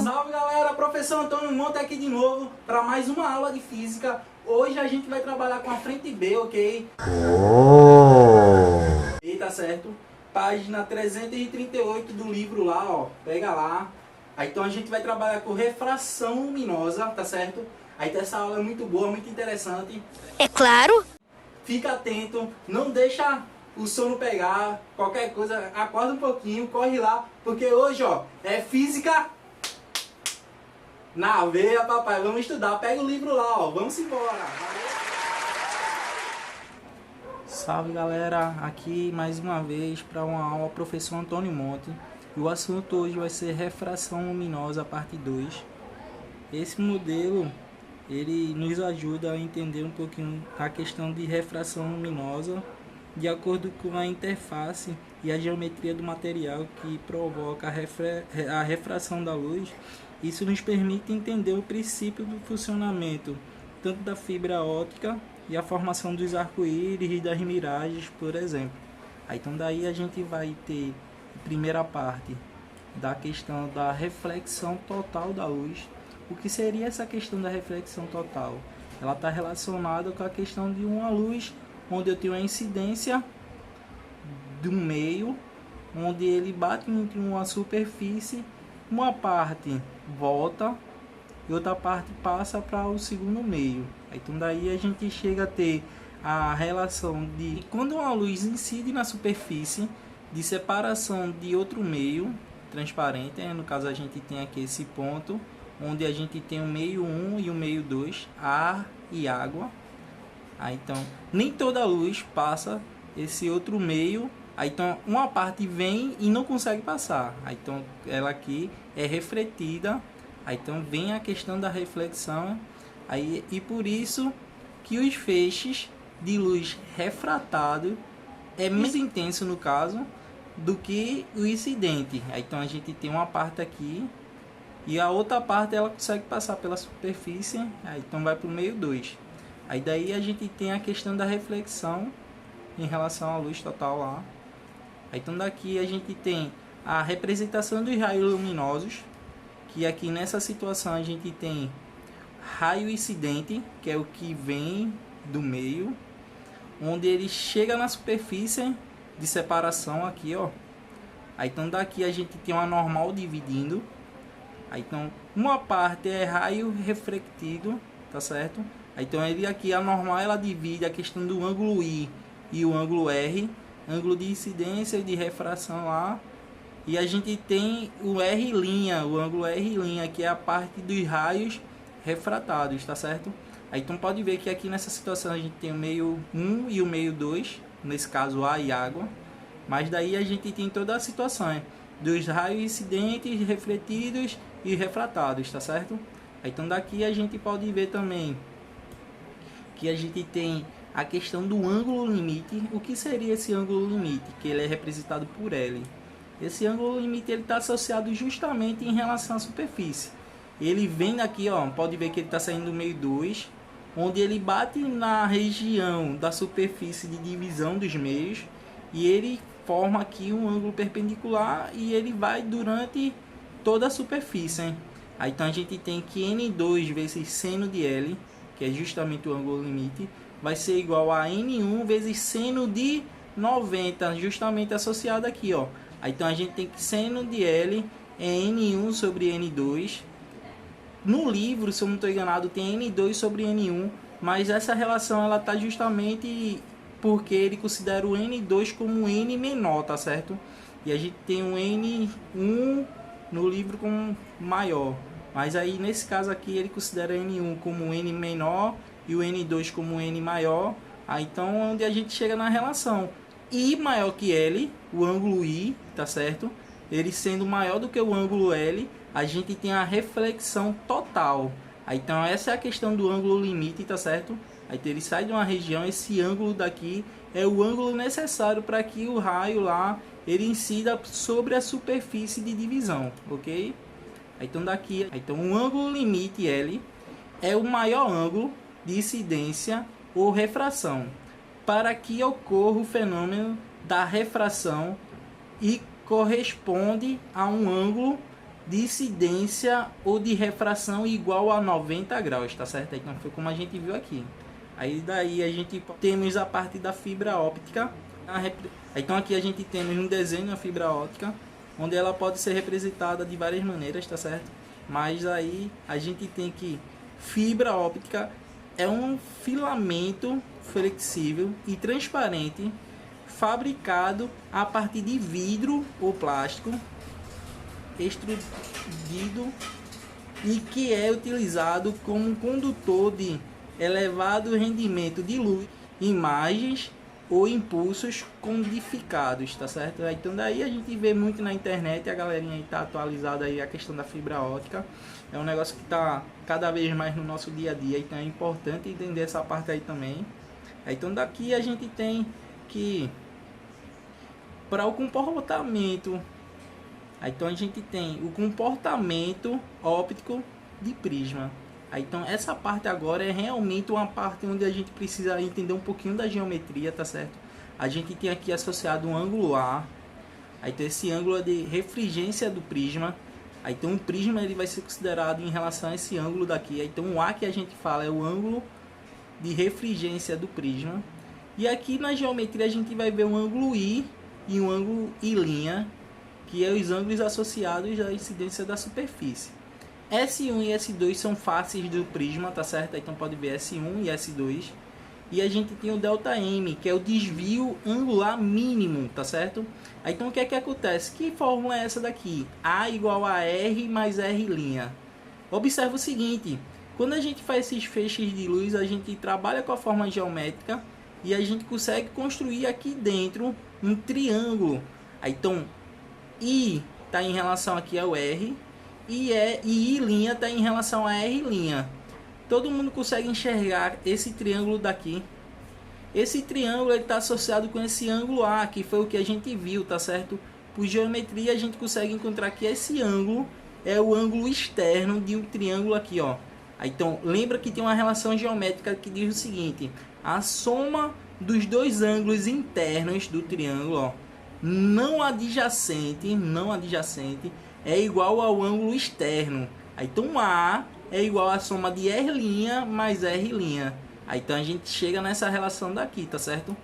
Salve galera, professor Antônio Monte aqui de novo para mais uma aula de física. Hoje a gente vai trabalhar com a frente B, ok? E tá certo? Página 338 do livro lá, ó, pega lá. Aí, então a gente vai trabalhar com refração luminosa, tá certo? Aí essa aula é muito boa, muito interessante. É claro. Fica atento, não deixa o sono pegar, qualquer coisa, acorda um pouquinho, corre lá, porque hoje, ó, é física na veia, papai. Vamos estudar, pega o livro lá, ó, vamos embora. Salve galera, aqui mais uma vez para uma aula professor Antônio Monte. E o assunto hoje vai ser refração luminosa, parte 2. Esse modelo, ele nos ajuda a entender um pouquinho a questão de refração luminosa, de acordo com a interface e a geometria do material que provoca a refração da luz. Isso nos permite entender o princípio do funcionamento tanto da fibra óptica e a formação dos arco-íris e das miragens, por exemplo. Aí, então daí a gente vai ter a primeira parte da questão da reflexão total da luz. O que seria essa questão da reflexão total? Ela está relacionada com a questão de uma luz onde eu tenho a incidência do meio, onde ele bate entre uma superfície, uma parte volta e outra parte passa para o segundo meio. Então daí a gente chega a ter a relação de quando uma luz incide na superfície, de separação de outro meio transparente, no caso a gente tem aqui esse ponto, onde a gente tem o meio 1 e o meio 2, ar e água. Aí, então, nem toda luz passa esse outro meio. Aí, então, uma parte vem e não consegue passar. Aí, então, ela aqui é refletida. Aí, então, vem a questão da reflexão. Aí, e por isso que os feixes de luz refratado é mais intenso, no caso, do que o incidente. Aí, então, a gente tem uma parte aqui e a outra parte ela consegue passar pela superfície. Aí, então, vai para o meio 2. Aí daí a gente tem a questão da reflexão em relação à luz total lá. Aí, então daqui a gente tem a representação dos raios luminosos, que aqui nessa situação a gente tem raio incidente, que é o que vem do meio, onde ele chega na superfície de separação aqui, ó. Aí, então daqui a gente tem uma normal dividindo. Aí, então uma parte é raio refletido, tá certo? Aí, então ele aqui, a normal, ela divide a questão do ângulo I e o ângulo R, ângulo de incidência e de refração lá. E a gente tem o R', o ângulo R', que é a parte dos raios refratados, tá certo? Aí, então pode ver que aqui nessa situação a gente tem o meio 1 e o meio 2, nesse caso ar e água. Mas daí a gente tem toda a situação dos raios incidentes, refletidos e refratados, tá certo? Aí, então daqui a gente pode ver também que a gente tem a questão do ângulo limite. O que seria esse ângulo limite? Que ele é representado por L. Esse ângulo limite ele está associado justamente em relação à superfície. Ele vem daqui, ó, pode ver que ele está saindo do meio 2, onde ele bate na região da superfície de divisão dos meios e ele forma aqui um ângulo perpendicular e ele vai durante toda a superfície, hein? Aí, então a gente tem que N2 vezes seno de L, que é justamente o ângulo limite, vai ser igual a N1 vezes seno de 90, justamente associado aqui, ó. Aí, então a gente tem que seno de L é N1 sobre N2. No livro, se eu não estou enganado, tem N2 sobre N1, mas essa relação ela tá justamente porque ele considera o N2 como N menor, tá certo? E a gente tem um N1 no livro como maior. Mas aí, nesse caso aqui, ele considera N1 como N menor e o N2 como N maior. Aí, então, onde a gente chega na relação I maior que L, o ângulo I, tá certo? Ele sendo maior do que o ângulo L, a gente tem a reflexão total. Aí, então, essa é a questão do ângulo limite, tá certo? Aí, então, ele sai de uma região, esse ângulo daqui é o ângulo necessário para que o raio lá, ele incida sobre a superfície de divisão, ok? Então daqui, então o ângulo limite L é o maior ângulo de incidência ou refração. para que ocorra o fenômeno da refração e corresponde a um ângulo de incidência ou de refração igual a 90 graus, tá certo? Então foi como a gente viu aqui. Aí daí a gente temos a parte da fibra óptica. Então aqui a gente temos um desenho da fibra óptica, onde ela pode ser representada de várias maneiras, tá certo? Mas aí a gente tem que fibra óptica é um filamento flexível e transparente fabricado a partir de vidro ou plástico extrudido e que é utilizado como condutor de elevado rendimento de luz, imagens ou impulsos codificados, tá certo? Então daí a gente vê muito na internet, a galerinha está atualizada aí a questão da fibra óptica. É um negócio que está cada vez mais no nosso dia a dia, então é importante entender essa parte aí também. Então daqui a gente tem que para o comportamento, então a gente tem o comportamento óptico de prisma. Então essa parte agora é realmente uma parte onde a gente precisa entender um pouquinho da geometria, tá certo? A gente tem aqui associado um ângulo A, aí tem esse ângulo de refringência do prisma. Aí então o prisma ele vai ser considerado em relação a esse ângulo daqui. Então o A que a gente fala é o ângulo de refringência do prisma. E aqui na geometria a gente vai ver um ângulo I e um ângulo I', que é os ângulos associados à incidência da superfície. S1 e S2 são faces do prisma, tá certo? Então pode ver S1 e S2. E a gente tem o ΔM, que é o desvio angular mínimo, tá certo? Então o que é que acontece? Que fórmula é essa daqui? A igual a R mais R'. Observa o seguinte, quando a gente faz esses feixes de luz, a gente trabalha com a forma geométrica e a gente consegue construir aqui dentro um triângulo. Então I está em relação aqui ao R e I' está em relação a R'. Todo mundo consegue enxergar esse triângulo daqui. Esse triângulo está associado com esse ângulo A, que foi o que a gente viu, tá certo? Por geometria a gente consegue encontrar que esse ângulo é o ângulo externo de um triângulo aqui, ó. Então lembra que tem uma relação geométrica que diz o seguinte: a soma dos dois ângulos internos do triângulo, ó, não adjacente é igual ao ângulo externo. Então A é igual à soma de R' mais R'. Aí então a gente chega nessa relação daqui, tá certo?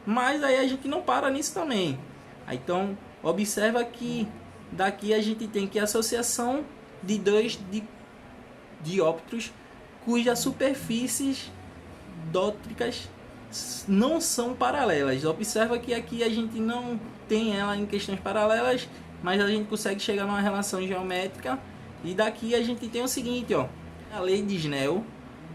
Mas aí a gente não para nisso também. Aí então observa que daqui a gente tem que a associação de dois dióptros cujas superfícies dótricas não são paralelas. Observa que aqui a gente não tem ela em questões paralelas, mas a gente consegue chegar numa relação geométrica. E daqui a gente tem o seguinte, ó, a lei de Snell,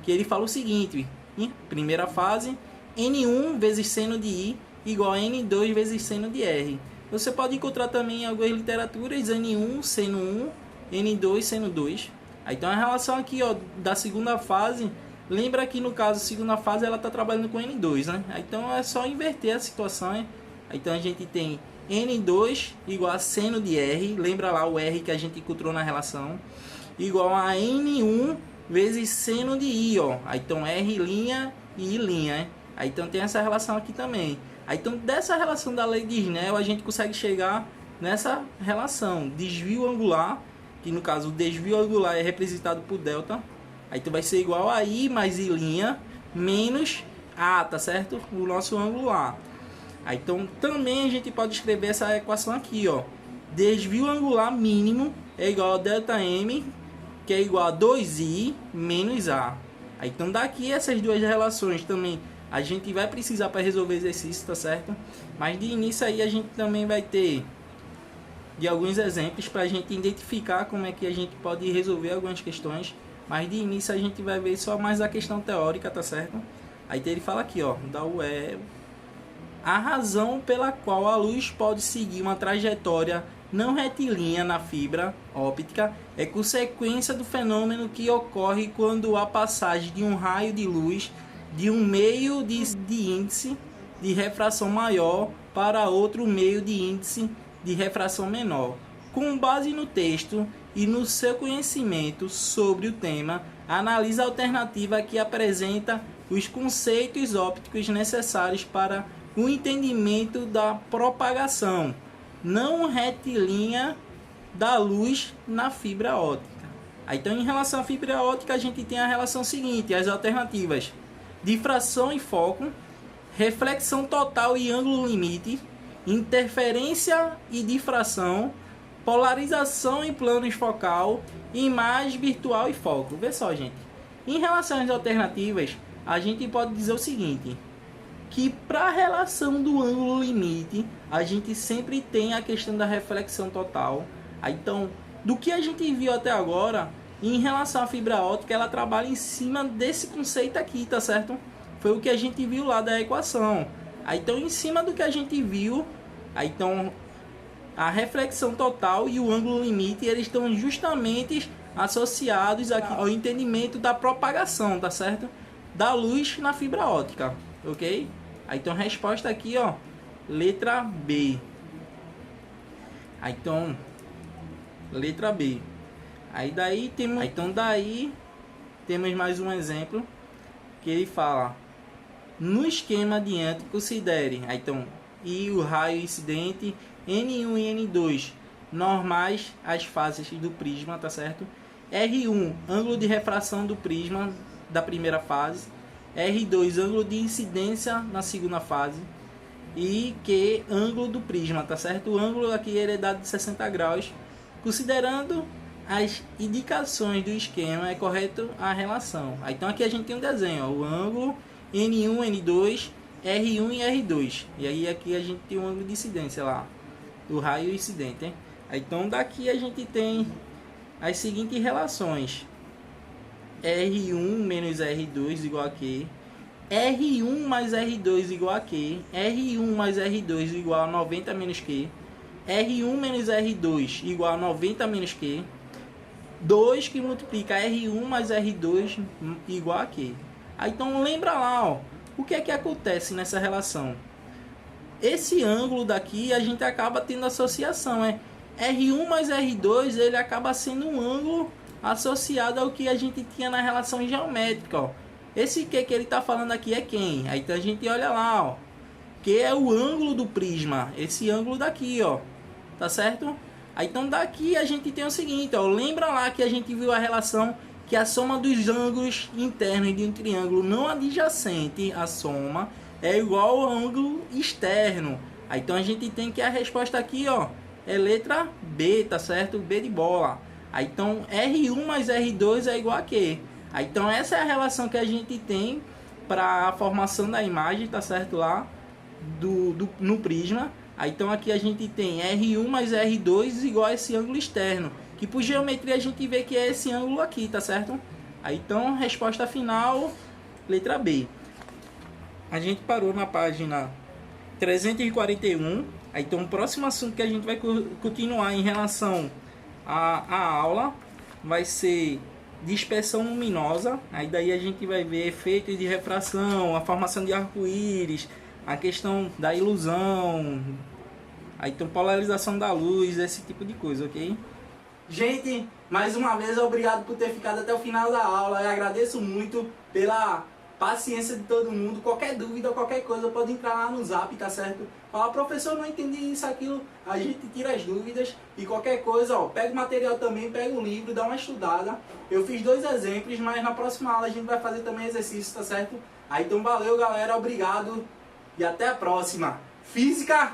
que ele fala o seguinte: em primeira fase, N1 vezes seno de I igual a N2 vezes seno de R. Você pode encontrar também em algumas literaturas N1 seno 1, N2 seno 2. Aí então a relação aqui, ó, da segunda fase, lembra que no caso segunda fase ela está trabalhando com N2, né? Aí então é só inverter a situação, hein? Aí então a gente tem N2 igual a seno de R, lembra lá o R que a gente encontrou na relação, igual a N1 vezes seno de I, ó. Aí então R' e I', hein? Aí então tem essa relação aqui também. Aí então dessa relação da lei de Snell a gente consegue chegar nessa relação desvio angular, que no caso o desvio angular é representado por delta. Aí então vai ser igual a I mais I' menos A, tá certo? O nosso ângulo A. Aí então também a gente pode escrever essa equação aqui, ó. Desvio angular mínimo é igual a ΔM, que é igual a 2I menos A. Aí então daqui essas duas relações também a gente vai precisar para resolver exercício, tá certo? Mas de início aí a gente também vai ter de alguns exemplos para a gente identificar como é que a gente pode resolver algumas questões. Mas de início a gente vai ver só mais a questão teórica, tá certo? Aí ele fala aqui, ó, da UE, a razão pela qual a luz pode seguir uma trajetória não retilínea na fibra óptica é consequência do fenômeno que ocorre quando há passagem de um raio de luz de um meio de índice de refração maior para outro meio de índice de refração menor. Com base no texto e no seu conhecimento sobre o tema, analisa a alternativa que apresenta os conceitos ópticos necessários para o entendimento da propagação não retilínea da luz na fibra óptica. Então, em relação à fibra óptica, a gente tem a relação seguinte, as alternativas: difração e foco, reflexão total e ângulo limite, interferência e difração, polarização em planos focal, imagem virtual e foco. Vê só, gente. Em relação às alternativas, a gente pode dizer o seguinte, que para a relação do ângulo limite, a gente sempre tem a questão da reflexão total. Então, do que a gente viu até agora, em relação à fibra óptica, ela trabalha em cima desse conceito aqui, tá certo? Foi o que a gente viu lá da equação. Então, em cima do que a gente viu, então, a reflexão total e o ângulo limite, eles estão justamente associados aqui ao entendimento da propagação, tá certo? Da luz na fibra óptica, ok? Então, resposta aqui, ó, letra B. Então, letra B. Daí temos mais um exemplo que ele fala: no esquema adiante, considere, então, e o raio incidente N1 e N2 normais as faces do prisma, tá certo? R1, ângulo de refração do prisma da primeira fase. R2, ângulo de incidência na segunda fase. E Q, ângulo do prisma, tá certo? O ângulo aqui ele é dado de 60 graus. Considerando as indicações do esquema, é correto a relação. Então aqui a gente tem um desenho, ó, o ângulo N1, N2, R1 e R2. E aí aqui a gente tem um ângulo de incidência lá, do raio incidente, hein? Então daqui a gente tem as seguintes relações: R1 menos R2 igual a Q, R1 mais R2 igual a Q, R1 mais R2 igual a 90 menos Q, R1 menos R2 igual a 90 menos Q, 2 que multiplica R1 mais R2 igual a Q. Então lembra lá, ó, o que é que acontece nessa relação? Esse ângulo daqui a gente acaba tendo associação, R1 mais R2, ele acaba sendo um ângulo associado ao que a gente tinha na relação geométrica, ó. Esse Q que ele está falando aqui é quem? Aí então a gente olha lá, ó, que é o ângulo do prisma, esse ângulo daqui, ó, tá certo? Aí então daqui a gente tem o seguinte, ó, lembra lá que a gente viu a relação que a soma dos ângulos internos de um triângulo não adjacente à soma é igual ao ângulo externo. Aí então a gente tem que a resposta aqui, ó, é letra B, tá certo? B de bola. Aí então R1 mais R2 é igual a Q. Aí então essa é a relação que a gente tem para a formação da imagem, tá certo? Lá no prisma. Aí então aqui a gente tem R1 mais R2 igual a esse ângulo externo, que por geometria a gente vê que é esse ângulo aqui, tá certo? Aí então resposta final, letra B. A gente parou na página 341. Aí então o próximo assunto que a gente vai continuar em relação à aula vai ser dispersão luminosa. Aí daí a gente vai ver efeitos de refração, a formação de arco-íris, a questão da ilusão, aí então polarização da luz, esse tipo de coisa, ok? Gente, mais uma vez obrigado por ter ficado até o final da aula. Eu agradeço muito pela paciência de todo mundo. Qualquer dúvida, qualquer coisa, pode entrar lá no zap, tá certo? Falar, professor, não entendi isso, aquilo. A gente tira as dúvidas. E qualquer coisa, ó, pega o material também, pega o livro, dá uma estudada. Eu fiz 2 exemplos, mas na próxima aula a gente vai fazer também exercício, tá certo? Aí então valeu, galera, obrigado e até a próxima. Física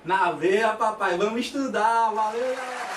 na veia, papai. Vamos estudar. Valeu, galera.